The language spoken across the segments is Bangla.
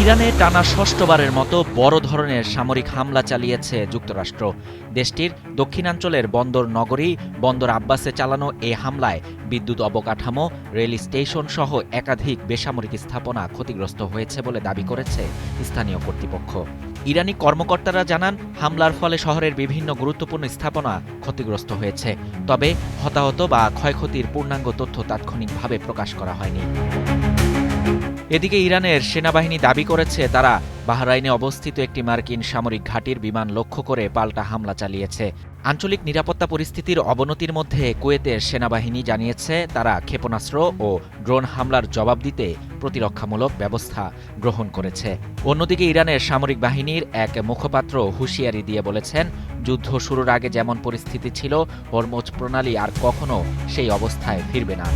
ইরানে টানা ষষ্ঠবারের মতো বড় ধরনের সামরিক হামলা চালিয়েছে যুক্তরাষ্ট্র। দেশটির দক্ষিণাঞ্চলের বন্দর নগরী বন্দর আব্বাসে চালানো এ হামলায় বিদ্যুৎ অবকাঠামো, রেল স্টেশন সহ একাধিক বেসামরিক স্থাপনা ক্ষতিগ্রস্ত হয়েছে বলে দাবি করেছে স্থানীয় কর্তৃপক্ষ। ইরানি কর্মকর্তারা জানান, হামলার ফলে শহরের বিভিন্ন গুরুত্বপূর্ণ স্থাপনা ক্ষতিগ্রস্ত হয়েছে, তবে হতাহত বা ক্ষয়ক্ষতির পূর্ণাঙ্গ তথ্য তাৎক্ষণিকভাবে প্রকাশ করা হয়নি। এদিকে ইরানের সেনাবাহিনী দাবি করেছে তারা বাহরাইনে অবস্থিত একটি মার্কিন সামরিক ঘাঁটির বিমান লক্ষ্য করে পাল্টা হামলা চালিয়েছে। আঞ্চলিক নিরাপত্তা পরিস্থিতির অবনতির মধ্যে কুয়েতের সেনাবাহিনী জানিয়েছে তারা ক্ষেপণাস্ত্র ও ড্রোন হামলার জবাব দিতে প্রতিরক্ষামূলক ব্যবস্থা গ্রহণ করেছে। অন্যদিকে ইরানের সামরিক বাহিনীর এক মুখপাত্র হুঁশিয়ারি দিয়ে বলেছেন, যুদ্ধ শুরুর আগে যেমন পরিস্থিতি ছিল, হরমুজ প্রণালী আর কখনো সেই অবস্থায় ফিরবে না।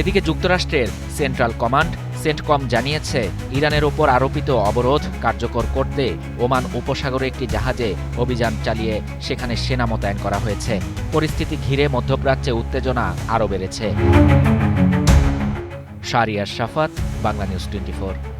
এদিকে যুক্তরাষ্ট্রের সেন্ট্রাল কমান্ড সেন্টকম জানিয়েছে, ইরানের ওপর আরোপিত অবরোধ কার্যকর করতে ওমান উপসাগরে একটি জাহাজে অভিযান চালিয়ে সেখানে সেনা মোতায়েন করা হয়েছে। পরিস্থিতি ঘিরে মধ্যপ্রাচ্যে উত্তেজনা আরও বেড়েছে। শাহরিয়ার শাফাত, বাংলা নিউজ 24।